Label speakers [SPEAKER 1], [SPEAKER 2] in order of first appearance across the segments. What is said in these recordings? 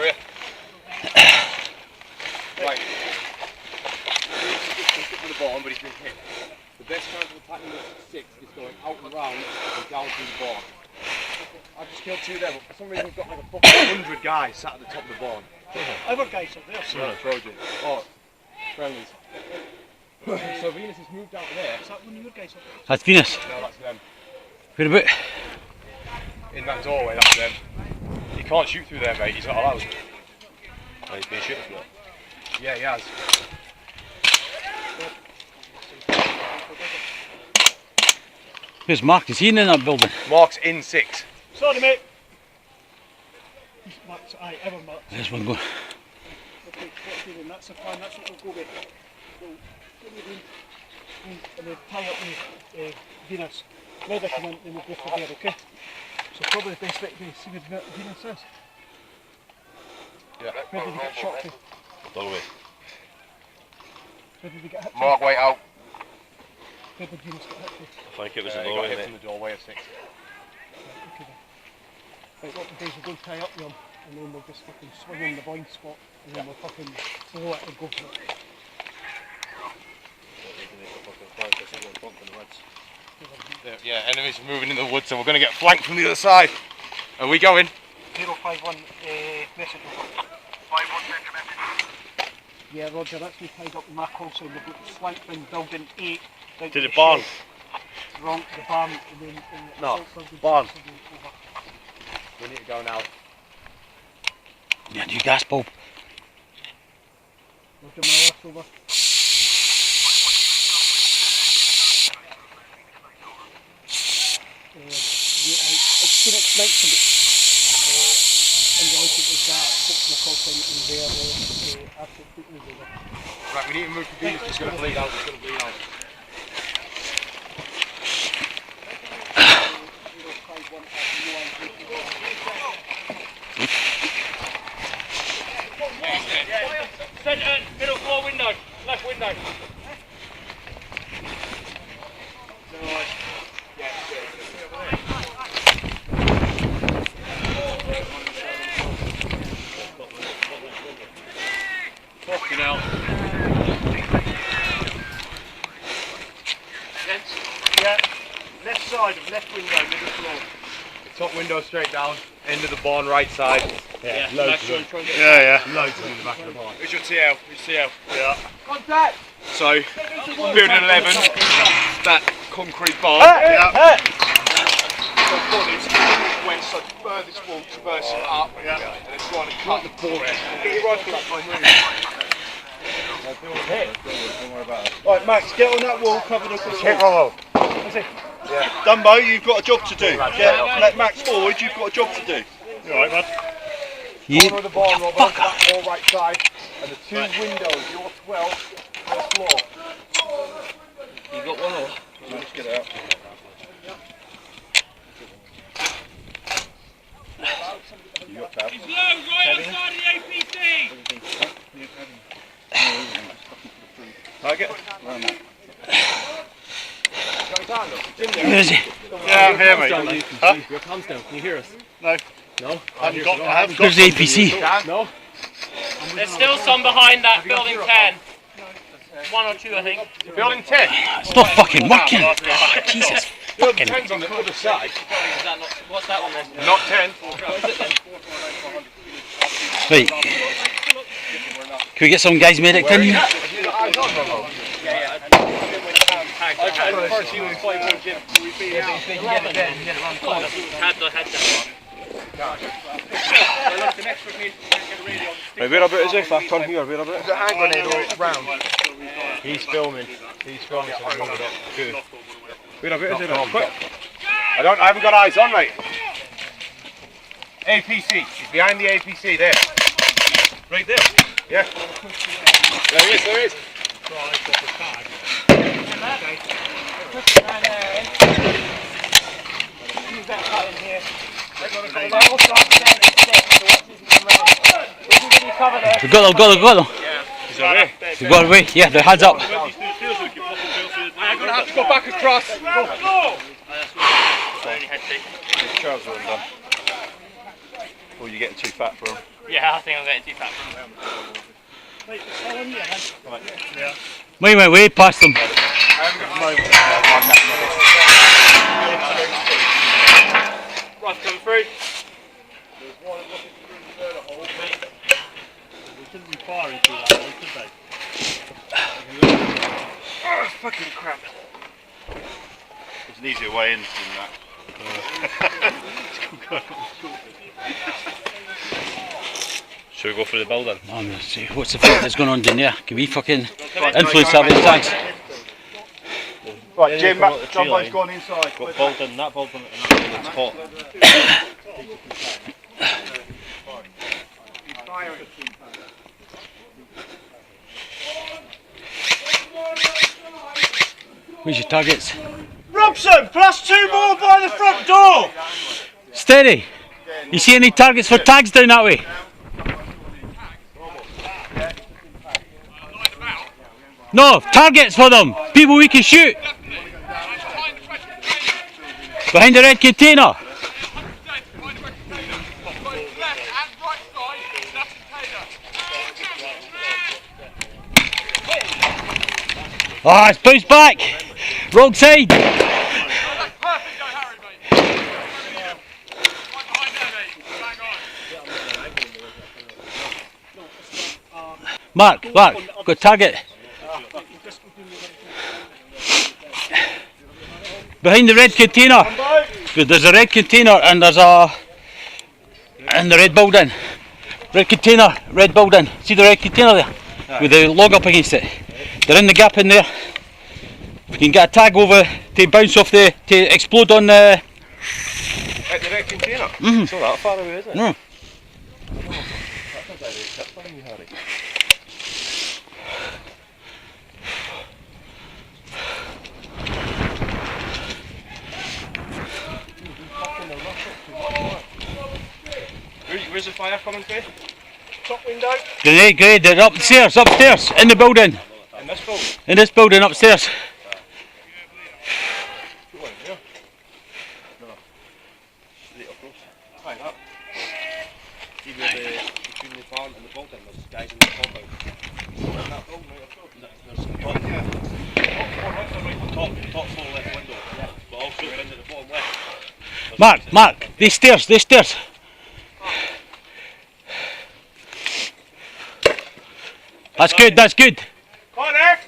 [SPEAKER 1] here. Right. He's hit with the ball, but he's been hit. The best chance of attacking the 6 is going out and round and down through the ball. I've just killed 2 there, but for some reason we've got like a fucking 100 guys sat at the top of the ball.
[SPEAKER 2] Other guys up there.
[SPEAKER 1] No, Trojan. Oh, friendlies. So Venus has moved out there.
[SPEAKER 2] Is that one of your guys up there?
[SPEAKER 3] That's Venus.
[SPEAKER 1] No, that's them.
[SPEAKER 3] Where about?
[SPEAKER 1] In that doorway, that's them. He can't shoot through there, mate. He's not allowed. Oh, he's been shooting through it. Yeah, he has.
[SPEAKER 3] Where's Mark? Is he in that building?
[SPEAKER 1] Mark's in 6.
[SPEAKER 2] Sorry, mate. Mark's, aye, ever Mark.
[SPEAKER 3] There's one going.
[SPEAKER 2] Okay, that's the plan, that's what we'll go with. And then tie up with Venus. Where they come in, then we'll go for there, okay? So probably the best bet to see where Venus is.
[SPEAKER 1] Yeah.
[SPEAKER 2] Where did he get shot to?
[SPEAKER 1] Doorway.
[SPEAKER 2] Where did he get hit to?
[SPEAKER 1] Mark, wait out.
[SPEAKER 2] Where did Venus get hit to?
[SPEAKER 4] I think it was
[SPEAKER 1] He
[SPEAKER 4] a
[SPEAKER 1] got
[SPEAKER 4] doorway,
[SPEAKER 1] hit
[SPEAKER 4] mate.
[SPEAKER 1] from the doorway at 6.
[SPEAKER 2] Right, okay then. Right, what we'll do is we'll go and tie up with him, and then we'll just fucking swing in the blind spot, and then we'll fucking blow it and go for it.
[SPEAKER 1] Yeah, enemies moving in the woods, so we're going to get flanked from the other side. Are we going?
[SPEAKER 2] 051 message over. 51 message. Yeah, Roger, that's me tied up with Mark also, and we've got flanked from building 8.
[SPEAKER 4] To the barn.
[SPEAKER 2] Wrong, the barn, and then...
[SPEAKER 4] No, barn.
[SPEAKER 1] We need to go now.
[SPEAKER 3] Yeah, do you gas bulb?
[SPEAKER 2] Roger, my left over. I've seen it tonight, and the license is that, fix my call sign in there, after putting it over.
[SPEAKER 1] Right, we need to move to Venus, it's going to bleed out, it's going to bleed out.
[SPEAKER 5] Centre, middle floor window, left window.
[SPEAKER 1] Fucking hell.
[SPEAKER 2] Yeah, left side of left window, middle floor.
[SPEAKER 1] Top window straight down, end of the barn right side.
[SPEAKER 5] Yeah,
[SPEAKER 1] loads of them.
[SPEAKER 4] Yeah,
[SPEAKER 1] Loads of them in the back of the barn. Who's your TL? Who's TL?
[SPEAKER 4] yeah.
[SPEAKER 5] Contact!
[SPEAKER 1] So, building 11, that concrete barn. The bullets went so furthest wall traversing up, and it's trying to cut the ball end.
[SPEAKER 6] Right, Max, get on that wall, cover the
[SPEAKER 4] Hit Rollo.
[SPEAKER 6] Dumbo, you've got a job to do. Let Max forward, you've got a job to do.
[SPEAKER 4] You alright, bud?
[SPEAKER 1] Corner of the barn, Robert, that wall right side, and the 2 windows, your 12, first floor.
[SPEAKER 6] You got one or? Let's get it out. You got tab.
[SPEAKER 5] He's low, right outside of the APC!
[SPEAKER 6] Target?
[SPEAKER 3] Where is he?
[SPEAKER 4] Yeah, I'm here, mate. Huh?
[SPEAKER 1] Your hands down, can you hear us?
[SPEAKER 4] No.
[SPEAKER 1] No?
[SPEAKER 4] I haven't got
[SPEAKER 3] Where's the APC?
[SPEAKER 1] No?
[SPEAKER 5] There's still some behind that building 10. 1 or 2, I think.
[SPEAKER 1] Building 10?
[SPEAKER 3] It's not fucking working. Oh, Jesus fucking.
[SPEAKER 1] 10's on the other side.
[SPEAKER 5] Is that not, what's that one then?
[SPEAKER 1] Not 10.
[SPEAKER 3] Right. Can we get some guys medic in here?
[SPEAKER 4] Right, where about is he? Back on here, where about?
[SPEAKER 1] Is it a hand grenade or round? He's filming. He's filming, so move it up. Good. Where about is he? Quick. I haven't got eyes on, mate. APC. He's behind the APC there.
[SPEAKER 4] Right there.
[SPEAKER 1] Yeah. There he is, there he is.
[SPEAKER 3] We got them.
[SPEAKER 1] He's away.
[SPEAKER 3] We got away. Yeah, the heads up.
[SPEAKER 1] I'm going to have to go back across.
[SPEAKER 6] His trousers are undone. Or you're getting too fat for him.
[SPEAKER 5] Yeah, I think I'm getting TAC.
[SPEAKER 2] Right, it's all in your head.
[SPEAKER 3] Mine went way past them.
[SPEAKER 5] Right, come through.
[SPEAKER 2] We shouldn't be firing through that one, should they?
[SPEAKER 6] Oh, fucking crap. There's an easier way in than that.
[SPEAKER 4] Should we go through the building?
[SPEAKER 3] I'm gonna see what's the fuck that's going on down there. Can we fucking influence that with the tags?
[SPEAKER 6] Right, Jim,
[SPEAKER 4] come up the tree
[SPEAKER 6] Jumbo's
[SPEAKER 4] line.
[SPEAKER 6] gone inside.
[SPEAKER 4] Got building, that building, and that building's hot.
[SPEAKER 3] Where's your targets?
[SPEAKER 6] Robson, plus 2 more by the front door!
[SPEAKER 3] Steady! You see any targets for tags down that way? No, targets for them! People we can shoot! Behind the red container! Ah, it's bounced back! Wrong side! Mark, got target. Behind the red container. There's a red container and there's a... in the red building. Red container, red building. See the red container there? With the log up against it. They're in the gap in there. We can get a tag over to bounce off the... to explode on the...
[SPEAKER 4] At the red container? It's not that far away, is it?
[SPEAKER 3] No.
[SPEAKER 4] Where's the fire coming from?
[SPEAKER 2] Top window.
[SPEAKER 3] Grenade, they're upstairs, in the building.
[SPEAKER 4] In this building?
[SPEAKER 3] In this building upstairs.
[SPEAKER 4] Between the farm and the building, there's guys in the compound. That building right across. Top floor left window. But also in at the bottom left.
[SPEAKER 3] Mark, these stairs. That's good.
[SPEAKER 6] Connor!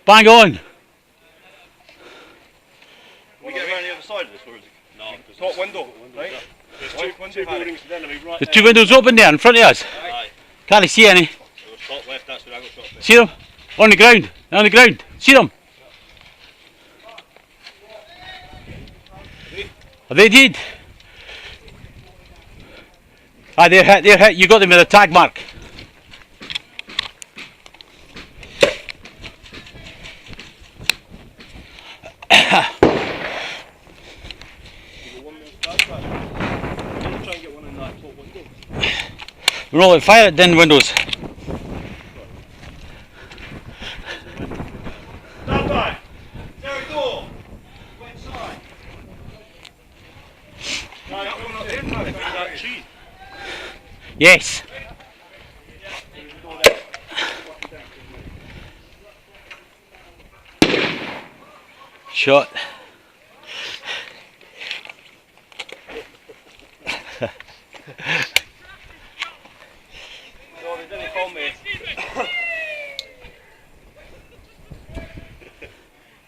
[SPEAKER 3] Bang on.
[SPEAKER 6] We get around the other side of this, or is it?
[SPEAKER 4] No,
[SPEAKER 6] Top window, right?
[SPEAKER 4] there's two buildings then, and we right
[SPEAKER 3] The two windows open there in front of us.
[SPEAKER 4] Aye.
[SPEAKER 3] Can't see any.
[SPEAKER 4] So top left, that's where I got shot from.
[SPEAKER 3] See them? On the ground. See them? Are they dead? Ah, they're hit. You got them with a tag mark. We're all fire at den windows.
[SPEAKER 6] Stand by! There a door! Go inside! No, that one up here, that tree.
[SPEAKER 3] Yes. Shot.
[SPEAKER 4] No, they didn't call me.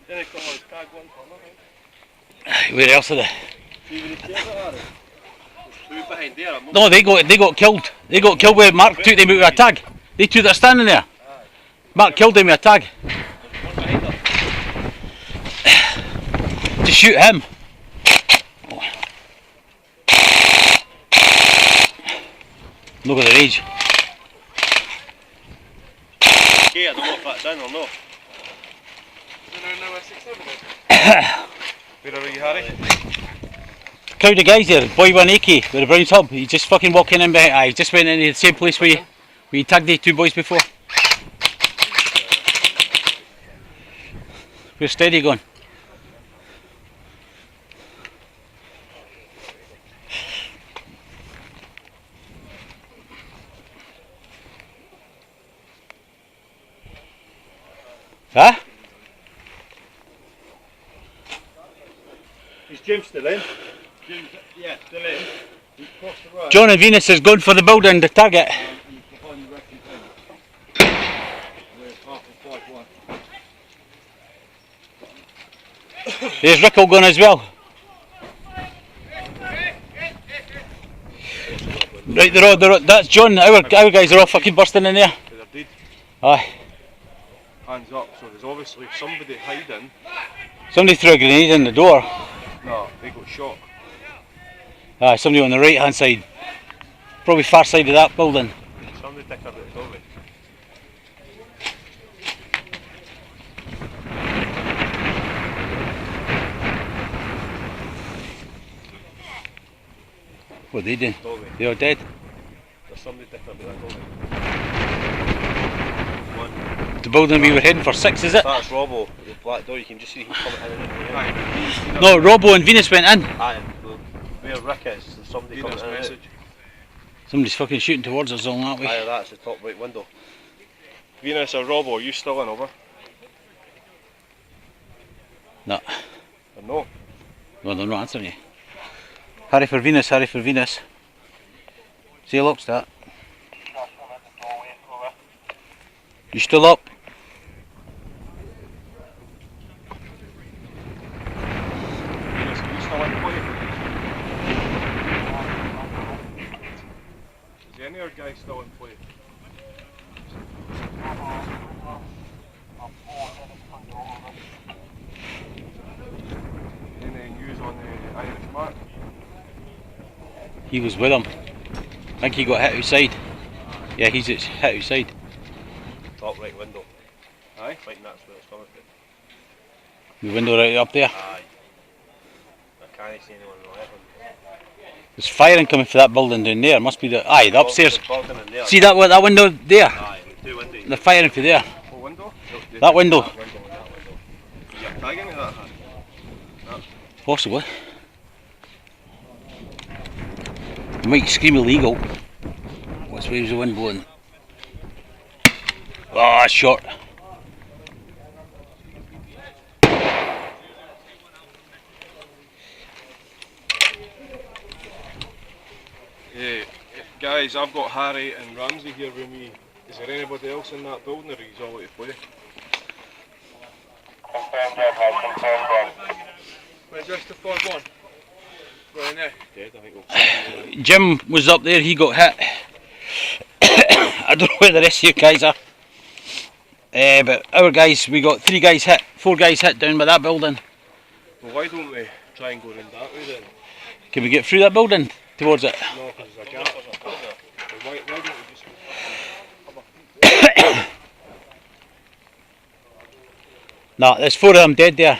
[SPEAKER 4] They didn't call us tag one for nothing.
[SPEAKER 3] Where else are they?
[SPEAKER 4] Two behind there.
[SPEAKER 3] No, they got killed. They got killed where Mark took them out with a tag. They two that are standing there. Mark killed them with a tag.
[SPEAKER 4] One behind them.
[SPEAKER 3] To shoot him. Look at the rage.
[SPEAKER 4] Okay, I don't know if that's in or not. Where are you, Harry?
[SPEAKER 3] Crowd of guys there. Boy with an AK with a brown sub. He just fucking walking in behind. He just went into the same place where you tagged the two boys before. Where's Steady gone? Huh?
[SPEAKER 6] Is Jim still in? Jim's, yeah, still in. He's across the road.
[SPEAKER 3] John and Venus is going for the building, the target.
[SPEAKER 1] And he's behind the Regen B. We're half of 5-1.
[SPEAKER 3] There's Rickle going as well. Right, they're all, that's John. Our guys are all fucking bursting in there.
[SPEAKER 6] They're dead.
[SPEAKER 3] Aye.
[SPEAKER 6] Hands up, so there's obviously somebody hiding.
[SPEAKER 3] Somebody threw a grenade in the door.
[SPEAKER 6] No, they got shot.
[SPEAKER 3] Aye, somebody on the right hand side. Probably far side of that building.
[SPEAKER 6] Somebody dick about the building.
[SPEAKER 3] What are they doing?
[SPEAKER 6] Doorway.
[SPEAKER 3] They are dead.
[SPEAKER 6] There's somebody dick about that building. One.
[SPEAKER 3] The building we were heading for 6, is it?
[SPEAKER 6] That's Robbo, the black door. You can just see him coming in and out.
[SPEAKER 3] No, Robbo and Venus went in.
[SPEAKER 6] Aye, where Rick is, there's somebody coming in and out.
[SPEAKER 3] Somebody's fucking shooting towards us all that way.
[SPEAKER 6] Aye, that's the top right window. Venus or Robbo, are you still in, over?
[SPEAKER 3] No.
[SPEAKER 6] Or no?
[SPEAKER 3] No, they're not answering you. Harry for Venus, Harry for Venus. Sail up, start. You still up?
[SPEAKER 6] Venus, are you still in play? Is any other guy still in play? Any news on the Irish mark?
[SPEAKER 3] He was with him. I think he got hit outside. Yeah, he's hit outside.
[SPEAKER 6] Top right window. Aye? I think that's where it's coming from.
[SPEAKER 3] The window right up there.
[SPEAKER 6] Aye. I can't see anyone on the left one.
[SPEAKER 3] There's firing coming for that building down there. Must be the the upstairs.
[SPEAKER 6] The building in there.
[SPEAKER 3] See that window there?
[SPEAKER 6] Aye, with two windows.
[SPEAKER 3] They're firing for there.
[SPEAKER 6] What window? No,
[SPEAKER 3] That window.
[SPEAKER 6] That window and that window. Is there a tag into that?
[SPEAKER 3] Possibly. You might scream illegal. Which way was the wind blowing? Ah, short.
[SPEAKER 6] Yeah, guys, I've got Harry and Ramsey here with me. Is there anybody else in that building, or are you all out to play?
[SPEAKER 1] Where's the rest of 5-1? Right in there.
[SPEAKER 6] Dead, I think we'll
[SPEAKER 3] Jim was up there, he got hit. I don't know where the rest of you guys are. But our guys, we got 4 guys hit down by that building.
[SPEAKER 6] Well, why don't we try and go around that way then?
[SPEAKER 3] Can we get through that building towards it?
[SPEAKER 6] No, because there's a gap. Well, why don't we just...
[SPEAKER 3] No, there's 4 of them dead there.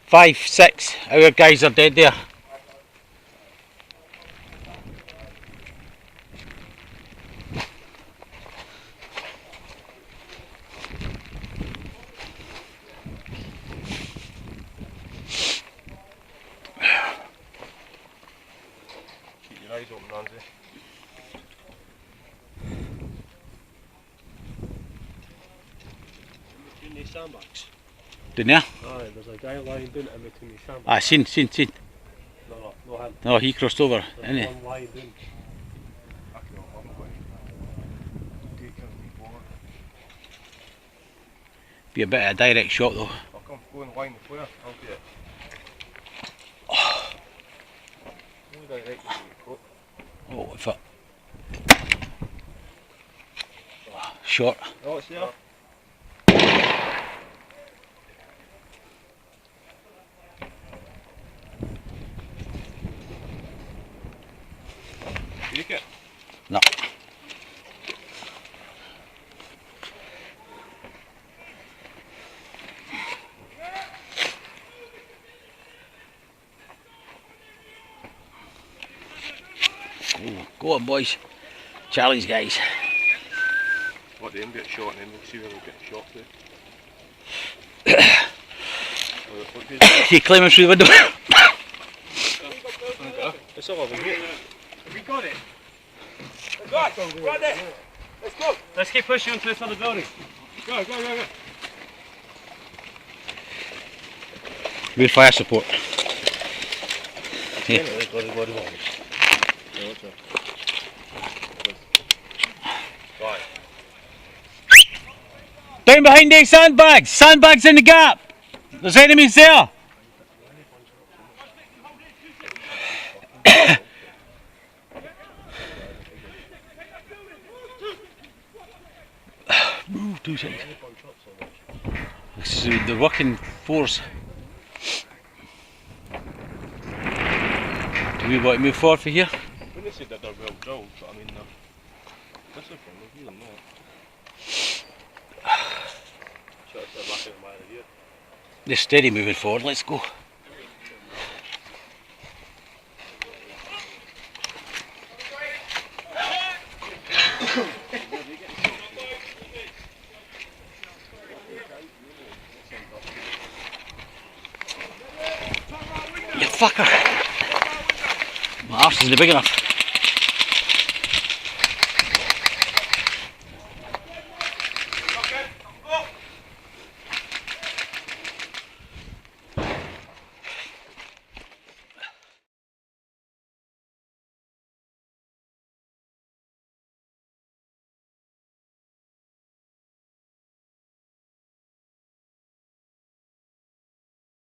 [SPEAKER 3] 5, 6, our guys are dead there.
[SPEAKER 6] Keep your eyes open, Ramsey. In these sandbags?
[SPEAKER 3] Didn't you?
[SPEAKER 6] Aye, there's a guy lying down in between these sandbags.
[SPEAKER 3] Ah, seen.
[SPEAKER 6] No him.
[SPEAKER 3] No, he crossed over,
[SPEAKER 6] There's
[SPEAKER 3] didn't he?
[SPEAKER 6] one lying down. I can I'm going to take him before.
[SPEAKER 3] Be a bit of a direct shot though.
[SPEAKER 6] I'll come go and line the flare. I'll do it. Only direct you can
[SPEAKER 3] Oh, if it... Short.
[SPEAKER 6] Oh, it's there. Take it.
[SPEAKER 3] No. Ooh, go on, boys. Charlie's guys.
[SPEAKER 6] Let them get shot and then we'll see where we'll get shot to.
[SPEAKER 3] He climbing through the window.
[SPEAKER 6] It's all over here.
[SPEAKER 1] Have we got it? Right there. Let's go.
[SPEAKER 5] Let's keep pushing onto this other building.
[SPEAKER 1] Go.
[SPEAKER 3] We're fire support. Yeah.
[SPEAKER 4] Right.
[SPEAKER 3] Down behind these sandbags! Sandbags in the gap! There's enemies there! Move 2 seconds. This is the working force. Do we want to move forward for here?
[SPEAKER 6] I wouldn't say that they're well drilled, but I mean they're disciplined, they're really not.
[SPEAKER 4] Should have said lacking in my idea.
[SPEAKER 3] They're steady moving forward, let's go. You fucker! My arse isn't big enough.